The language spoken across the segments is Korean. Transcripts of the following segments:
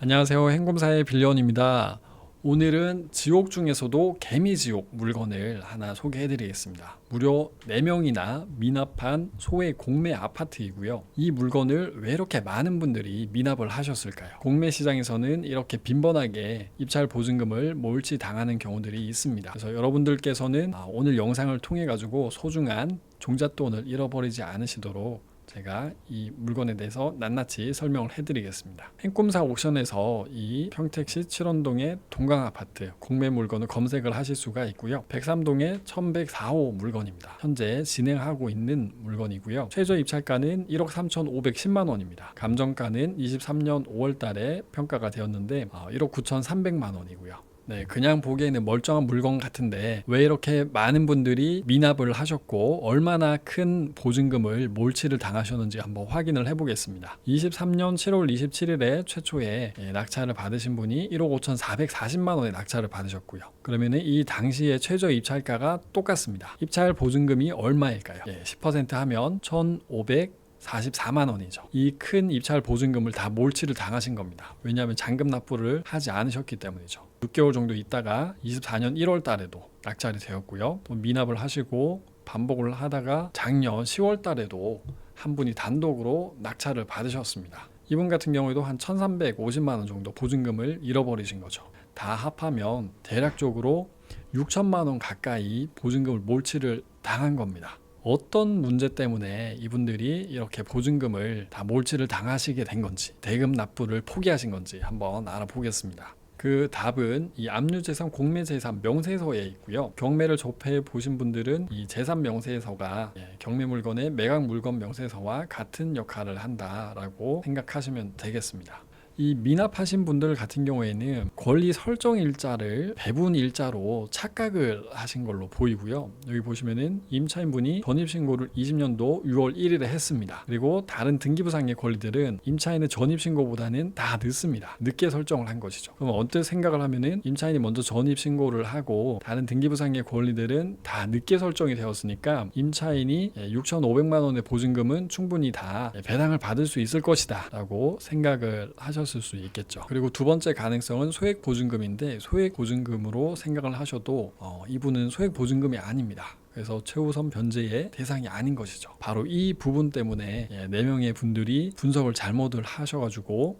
안녕하세요. 행곰사의 빌런입니다. 오늘은 지옥 중에서도 개미지옥 물건을 하나 소개해 드리겠습니다. 무려 4명이나 미납한 소액 공매 아파트이고요. 이 물건을 왜 이렇게 많은 분들이 미납을 하셨을까요? 공매 시장에서는 이렇게 빈번하게 입찰 보증금을 몰치 당하는 경우들이 있습니다. 그래서 여러분들께서는 오늘 영상을 통해 가지고 소중한 종잣돈을 잃어버리지 않으시도록 제가 이 물건에 대해서 낱낱이 설명을 해드리겠습니다. 행꿈사 옥션에서 이 평택시 칠원동의 동강아파트 공매 물건을 검색을 하실 수가 있고요. 103동의 1104호 물건입니다. 현재 진행하고 있는 물건이고요. 최저 입찰가는 1억 3,510만 원입니다. 감정가는 23년 5월 달에 평가가 되었는데 1억 9,300만 원이고요. 네, 그냥 보기에는 멀쩡한 물건 같은데 왜 이렇게 많은 분들이 미납을 하셨고 얼마나 큰 보증금을 몰치를 당하셨는지 한번 확인을 해보겠습니다. 23년 7월 27일에 최초에 낙찰을 받으신 분이 1억 5,440만 원의 낙찰을 받으셨고요. 그러면 이 당시의 최저 입찰가가 똑같습니다. 입찰 보증금이 얼마일까요? 10% 하면 1,544만 원이죠. 이 큰 입찰 보증금을 다 몰치를 당하신 겁니다. 왜냐하면 잔금 납부를 하지 않으셨기 때문이죠. 6개월 정도 있다가 24년 1월 달에도 낙찰이 되었고요. 또 미납을 하시고 반복을 하다가 작년 10월 달에도 한 분이 단독으로 낙찰을 받으셨습니다. 이분 같은 경우에도 한 1,350만 원 정도 보증금을 잃어버리신 거죠. 다 합하면 대략적으로 6천만 원 가까이 보증금을 몰치를 당한 겁니다. 어떤 문제 때문에 이분들이 이렇게 보증금을 다 몰치를 당하시게 된 건지, 대금 납부를 포기하신 건지 한번 알아보겠습니다. 그 답은 이 압류재산 공매재산 명세서에 있고요. 경매를 접해 보신 분들은 이 재산 명세서가 경매 물건의 매각 물건 명세서와 같은 역할을 한다라고 생각하시면 되겠습니다. 이 미납하신 분들 같은 경우에는 권리 설정 일자를 배분 일자로 착각을 하신 걸로 보이고요. 여기 보시면은 임차인분이 전입신고를 20년도 6월 1일에 했습니다. 그리고 다른 등기부상의 권리들은 임차인의 전입신고보다는 다 늦습니다. 늦게 설정을 한 것이죠. 그럼 언뜻 생각을 하면은 임차인이 먼저 전입신고를 하고 다른 등기부상의 권리들은 다 늦게 설정이 되었으니까 임차인이 6,500만 원의 보증금은 충분히 다 배당을 받을 수 있을 것이다 라고 생각을 하셨을 수 있겠죠. 그리고 두 번째 가능성은 소액 보증금인데 소액 보증금으로 생각을 하셔도 이분은 소액 보증금이 아닙니다. 그래서 최우선 변제의 대상이 아닌 것이죠. 바로 이 부분 때문에 4명의 분들이 분석을 잘못을 하셔가지고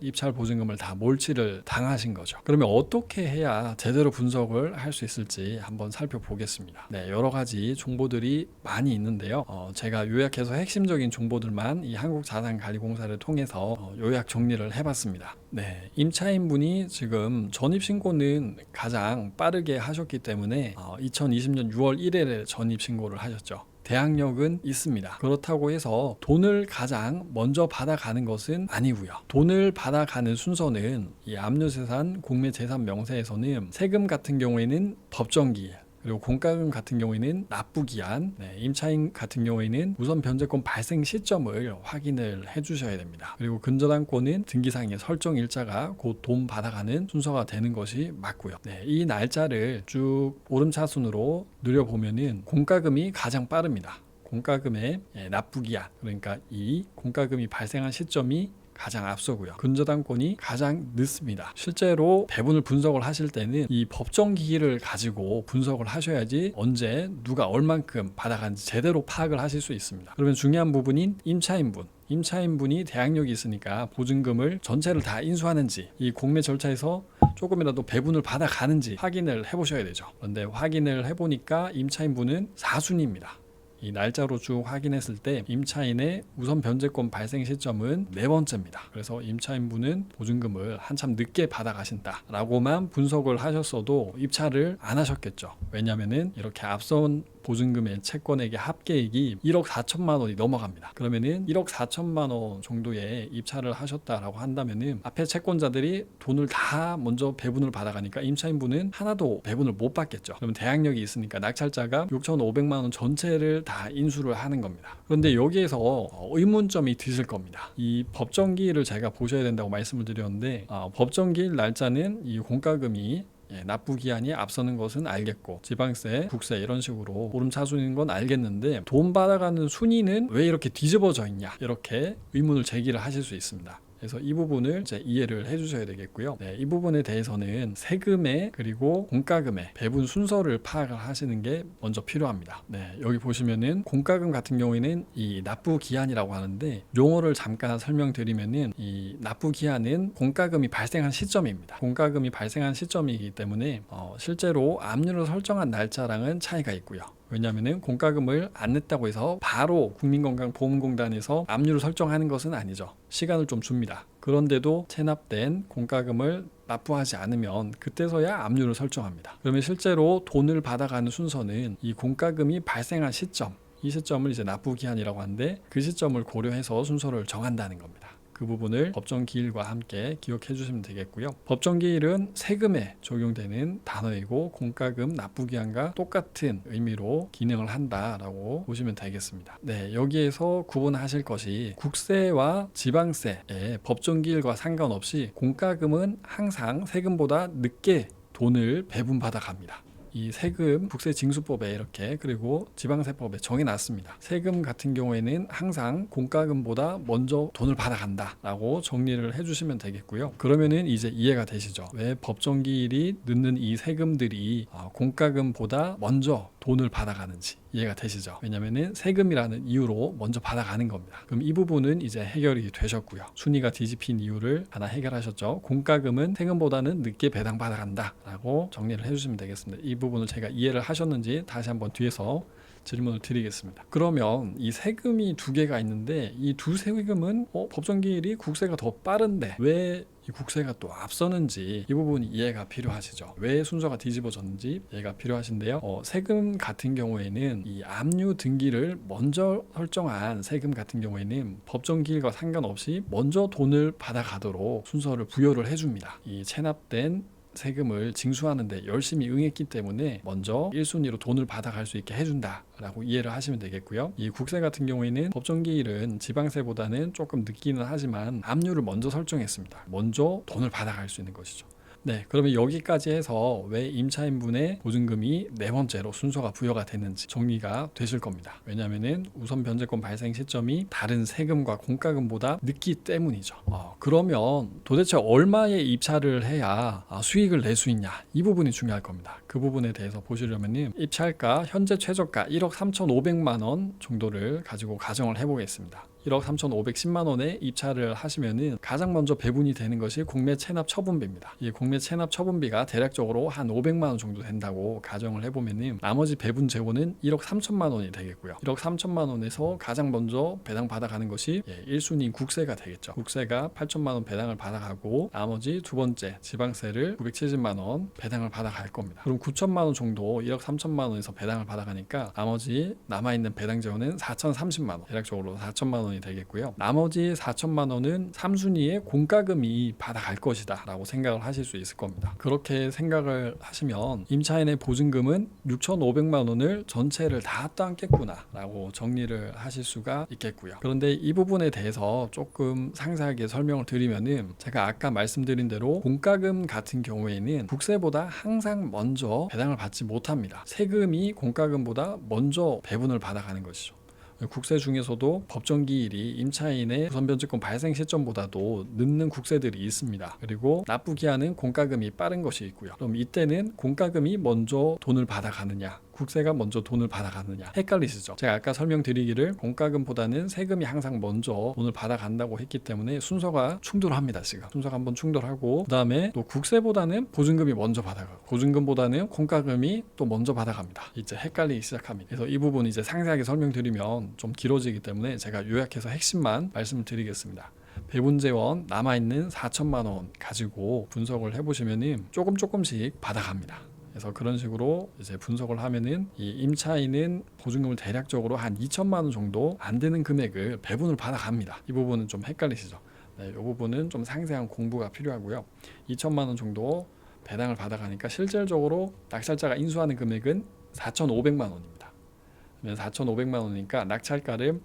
입찰 보증금을 다 몰치를 당하신 거죠. 그러면 어떻게 해야 제대로 분석을 할 수 있을지 한번 살펴보겠습니다. 여러 가지 정보들이 많이 있는데요. 제가 요약해서 핵심적인 정보들만 이 한국자산관리공사를 통해서 요약 정리를 해봤습니다. 임차인분이 지금 전입신고는 가장 빠르게 하셨기 때문에 2020년 6월 1일에 전입신고를 하셨죠. 대항력은 있습니다. 그렇다고 해서 돈을 가장 먼저 받아가는 것은 아니고요. 돈을 받아가는 순서는 이 압류재산 공매재산 명세에서는 세금 같은 경우에는 법정기일, 그리고 공과금 같은 경우에는 납부기한, 임차인 같은 경우에는 우선 변제권 발생 시점을 확인을 해주셔야 됩니다. 그리고 근저당권은 등기상의 설정 일자가 곧 돈 받아가는 순서가 되는 것이 맞고요. 이 날짜를 쭉 오름차순으로 누려보면은 공과금이 가장 빠릅니다. 공과금의 납부기한, 그러니까 이 공과금이 발생한 시점이 가장 앞서고요. 근저당권이 가장 늦습니다. 실제로 배분을 분석을 하실 때는 이 법정 기일을 가지고 분석을 하셔야지 언제 누가 얼만큼 받아간지 제대로 파악을 하실 수 있습니다. 그러면 중요한 부분인 임차인분이 대항력이 있으니까 보증금을 전체를 다 인수하는지 이 공매 절차에서 조금이라도 배분을 받아가는지 확인을 해보셔야 되죠. 그런데 확인을 해보니까 임차인분은 4순위입니다. 이 날짜로 쭉 확인했을 때 임차인의 우선 변제권 발생 시점은 4번째입니다. 그래서 임차인분은 보증금을 한참 늦게 받아가신다 라고만 분석을 하셨어도 입찰을 안 하셨겠죠. 왜냐하면 이렇게 앞선 보증금의 채권액의 합계액이 1억 4천만 원이 넘어갑니다. 그러면은 1억 4천만 원 정도의 입찰을 하셨다라고 한다면은 앞에 채권자들이 돈을 다 먼저 배분을 받아가니까 임차인분은 하나도 배분을 못 받겠죠. 그러면 대항력이 있으니까 낙찰자가 6,500만 원 전체를 다 인수를 하는 겁니다. 그런데 여기에서 의문점이 드실 겁니다. 이 법정기일을 제가 보셔야 된다고 말씀을 드렸는데 법정기일 날짜는 이 공과금이 납부기한이 앞서는 것은 알겠고 지방세, 국세 이런 식으로 오름차순인 건 알겠는데 돈 받아가는 순위는 왜 이렇게 뒤집어져 있냐 이렇게 의문을 제기를 하실 수 있습니다. 그래서 이 부분을 이제 이해를 해주셔야 되겠고요. 네, 이 부분에 대해서는 세금의 그리고 공과금의 배분 순서를 파악을 하시는 게 먼저 필요합니다. 네, 여기 보시면은 공과금 같은 경우에는 이 납부 기한이라고 하는데 용어를 잠깐 설명드리면은 이 납부 기한은 공과금이 발생한 시점입니다. 공과금이 발생한 시점이기 때문에 실제로 압류를 설정한 날짜랑은 차이가 있고요. 왜냐하면 공과금을 안 냈다고 해서 바로 국민건강보험공단에서 압류를 설정하는 것은 아니죠. 시간을 좀 줍니다. 그런데도 체납된 공과금을 납부하지 않으면 그때서야 압류를 설정합니다. 그러면 실제로 돈을 받아가는 순서는 이 공과금이 발생한 시점, 이 시점을 이제 납부 기한이라고 하는데 그 시점을 고려해서 순서를 정한다는 겁니다. 그 부분을 법정기일과 함께 기억해 주시면 되겠고요. 법정기일은 세금에 적용되는 단어이고 공과금 납부기한과 똑같은 의미로 기능을 한다라고 보시면 되겠습니다. 네, 여기에서 구분하실 것이 국세와 지방세의 법정기일과 상관없이 공과금은 항상 세금보다 늦게 돈을 배분받아 갑니다. 이 세금 국세징수법에 이렇게 그리고 지방세법에 정해놨습니다. 세금 같은 경우에는 항상 공과금보다 먼저 돈을 받아간다 라고 정리를 해주시면 되겠고요. 그러면은 이제 이해가 되시죠? 왜 법정기일이 늦는 이 세금들이 공과금보다 먼저 돈을 받아가는지 이해가 되시죠? 왜냐면은 세금이라는 이유로 먼저 받아가는 겁니다. 그럼 이 부분은 이제 해결이 되셨고요. 순위가 뒤집힌 이유를 하나 해결하셨죠. 공과금은 세금보다는 늦게 배당받아간다 라고 정리를 해주시면 되겠습니다. 이 부분을 제가 이해를 하셨는지 다시 한번 뒤에서 질문을 드리겠습니다. 그러면 이 세금이 두 개가 있는데 이 두 세금은 법정기일이 국세가 더 빠른데 왜 이 국세가 또 앞서는지 이 부분이 이해가 필요하시죠. 왜 순서가 뒤집어졌는지 이해가 필요하신데요. 세금 같은 경우에는 이 압류 등기를 먼저 설정한 세금 같은 경우에는 법정기일과 상관없이 먼저 돈을 받아가도록 순서를 부여를 해줍니다. 이 체납된 세금을 징수하는데 열심히 응했기 때문에 먼저 1순위로 돈을 받아갈 수 있게 해준다 라고 이해를 하시면 되겠고요. 이 국세 같은 경우에는 법정기일은 지방세보다는 조금 늦기는 하지만 압류를 먼저 설정했습니다. 먼저 돈을 받아갈 수 있는 것이죠. 네, 그러면 여기까지 해서 왜 임차인분의 보증금이 네 번째로 순서가 부여가 됐는지 정리가 되실 겁니다. 왜냐하면 우선 변제권 발생 시점이 다른 세금과 공과금보다 늦기 때문이죠. 그러면 도대체 얼마의 입찰을 해야 수익을 낼 수 있냐, 이 부분이 중요할 겁니다. 그 부분에 대해서 보시려면 입찰가 현재 최저가 1억 3,500만 원 정도를 가지고 가정을 해보겠습니다. 1억 3,510만 원에 입찰을 하시면은 가장 먼저 배분이 되는 것이 공매 체납 처분비입니다. 이 공매 체납 처분비가 대략적으로 한 500만 원 정도 된다고 가정을 해보면은 나머지 배분 재고는 1억 3천만 원이 되겠고요. 1억 3천만 원에서 가장 먼저 배당 받아가는 것이 1순위 국세가 되겠죠. 국세가 8천만 원 배당을 받아가고 나머지 두 번째 지방세를 970만 원 배당을 받아갈 겁니다. 그럼 9천만 원 정도 1억 3천만 원에서 배당을 받아가니까 나머지 남아있는 배당 재고는 4,030만 원, 대략적으로 4천만 원이 되겠고요. 나머지 4천만 원은 3순위의 공과금이 받아갈 것이다 라고 생각을 하실 수 있을 겁니다. 그렇게 생각을 하시면 임차인의 보증금은 6,500만 원을 전체를 다 떠안겠구나 라고 정리를 하실 수가 있겠고요. 그런데 이 부분에 대해서 조금 상세하게 설명을 드리면은 제가 아까 말씀드린 대로 공과금 같은 경우에는 국세보다 항상 먼저 배당을 받지 못합니다. 세금이 공과금보다 먼저 배분을 받아가는 것이죠. 국세 중에서도 법정기일이 임차인의 우선변제권 발생 시점보다도 늦는 국세들이 있습니다. 그리고 납부기한은 공과금이 빠른 것이 있고요. 그럼 이때는 공과금이 먼저 돈을 받아가느냐, 국세가 먼저 돈을 받아가느냐 헷갈리시죠? 제가 아까 설명드리기를 공과금보다는 세금이 항상 먼저 돈을 받아간다고 했기 때문에 순서가 충돌합니다. 지금 순서가 한번 충돌하고 그 다음에 또 국세보다는 보증금이 먼저 받아가고 보증금보다는 공과금이 또 먼저 받아갑니다. 이제 헷갈리기 시작합니다. 그래서 이 부분 이제 상세하게 설명드리면 좀 길어지기 때문에 제가 요약해서 핵심만 말씀을 드리겠습니다. 배분재원 남아있는 4천만 원 가지고 분석을 해보시면은 조금씩 받아갑니다. 그래서 그런 식으로 이제 분석을 하면은 이 임차인은 보증금을 대략적으로 한 2천만 원 정도 안 되는 금액을 배분을 받아갑니다. 이 부분은 좀 헷갈리시죠? 네, 이 부분은 좀 상세한 공부가 필요하고요. 2천만 원 정도 배당을 받아가니까 실질적으로 낙찰자가 인수하는 금액은 4,500만 원입니다. 4,500만 원이니까 낙찰가를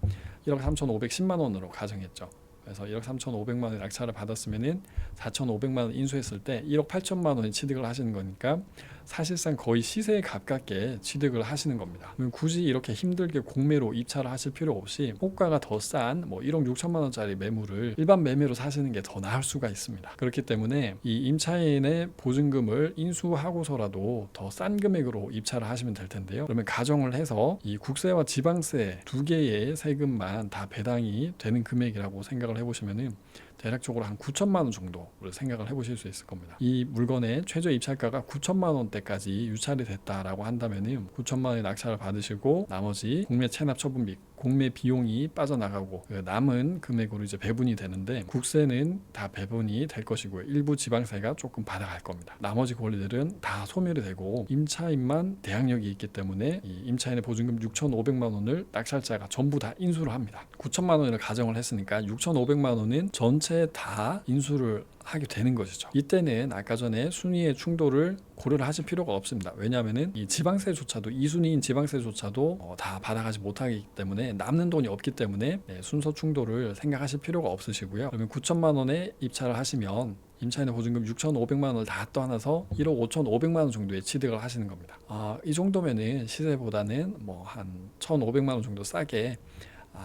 1억 3,510만 원으로 가정했죠. 그래서 1억 3,500만 원의 낙찰을 받았으면은 4,500만 원 인수했을 때 1억 8천만 원이 취득을 하시는 거니까 사실상 거의 시세에 가깝게 취득을 하시는 겁니다. 굳이 이렇게 힘들게 공매로 입찰을 하실 필요 없이 호가가 더 싼 1억 6천만 원짜리 매물을 일반 매매로 사시는 게 더 나을 수가 있습니다. 그렇기 때문에 이 임차인의 보증금을 인수하고서라도 더 싼 금액으로 입찰을 하시면 될 텐데요. 그러면 가정을 해서 이 국세와 지방세 두 개의 세금만 다 배당이 되는 금액이라고 생각을 해보시면은 대략적으로 한 9천만 원 정도를 생각을 해보실 수 있을 겁니다. 이 물건의 최저 입찰가가 9천만 원대까지 유찰이 됐다라고 한다면은 9천만 원의 낙찰을 받으시고 나머지 공매 체납 처분비, 공매 비용이 빠져나가고 그 남은 금액으로 이제 배분이 되는데 국세는 다 배분이 될 것이고요. 일부 지방세가 조금 받아갈 겁니다. 나머지 권리들은 다 소멸이 되고 임차인만 대항력이 있기 때문에 이 임차인의 보증금 6,500만 원을 낙찰자가 전부 다 인수를 합니다. 9천만 원을 가정을 했으니까 6,500만 원은 전체 다 인수를 하게 되는 것이죠. 이때는 아까 전에 순위의 충돌을 고려를 하실 필요가 없습니다. 왜냐하면 이 지방세조차도 2순위인 지방세조차도 다 받아가지 못하기 때문에 남는 돈이 없기 때문에 순서 충돌을 생각하실 필요가 없으시고요. 그러면 9천만 원에 입찰을 하시면 임차인의 보증금 6,500만 원을 다 떠나서 1억 5,500만 원 정도의 취득을 하시는 겁니다. 이 정도면은 시세보다는 한 1,500만 원 정도 싸게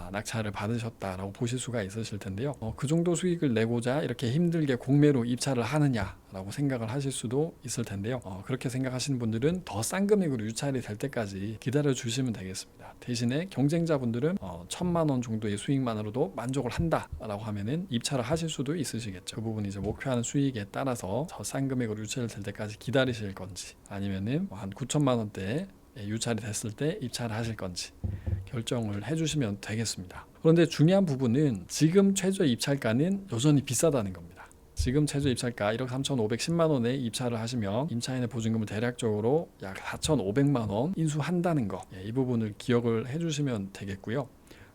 낙찰을 받으셨다라고 보실 수가 있으실 텐데요. 그 정도 수익을 내고자 이렇게 힘들게 공매로 입찰을 하느냐라고 생각을 하실 수도 있을 텐데요. 그렇게 생각하시는 분들은 더 싼 금액으로 유찰이 될 때까지 기다려 주시면 되겠습니다. 대신에 경쟁자분들은 1,000만 원 정도의 수익만으로도 만족을 한다라고 하면은 입찰을 하실 수도 있으시겠죠. 그 부분 이제 목표하는 수익에 따라서 더 싼 금액으로 유찰이 될 때까지 기다리실 건지 아니면은 한 9천만 원대 유찰이 됐을 때 입찰을 하실 건지 결정을 해주시면 되겠습니다. 그런데 중요한 부분은 지금 최저 입찰가는 여전히 비싸다는 겁니다. 지금 최저 입찰가 1억 3,510만 원에 입찰을 하시면 임차인의 보증금을 대략적으로 약 4,500만 원 인수한다는 거, 이 부분을 기억을 해주시면 되겠고요.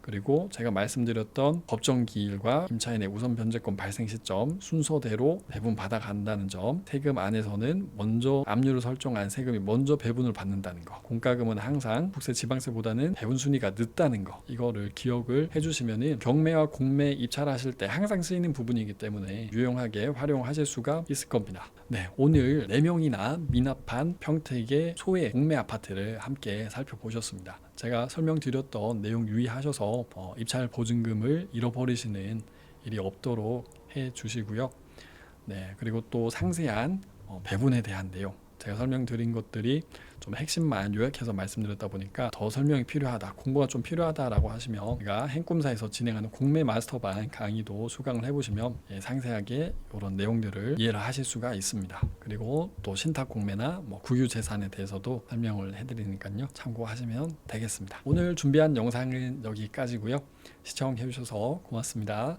그리고 제가 말씀드렸던 법정 기일과 임차인의 우선 변제권 발생 시점 순서대로 배분 받아간다는 점, 세금 안에서는 먼저 압류를 설정한 세금이 먼저 배분을 받는다는 거, 공과금은 항상 국세 지방세보다는 배분 순위가 늦다는 거, 이거를 기억을 해주시면은 경매와 공매 입찰하실 때 항상 쓰이는 부분이기 때문에 유용하게 활용하실 수가 있을 겁니다. 네, 오늘 4명이나 미납한 평택의 소액 공매 아파트를 함께 살펴보셨습니다. 제가 설명드렸던 내용 유의하셔서 입찰 보증금을 잃어버리시는 일이 없도록 해주시고요. 네, 그리고 또 상세한 배분에 대한 내용, 제가 설명드린 것들이 좀 핵심만 요약해서 말씀드렸다 보니까 더 설명이 필요하다, 공부가 좀 필요하다라고 하시면 제가 행꿈사에서 진행하는 공매 마스터반 강의도 수강을 해보시면 상세하게 이런 내용들을 이해를 하실 수가 있습니다. 그리고 또 신탁 공매나 국유재산에 대해서도 설명을 해드리니까요, 참고하시면 되겠습니다. 오늘 준비한 영상은 여기까지고요. 시청해 주셔서 고맙습니다.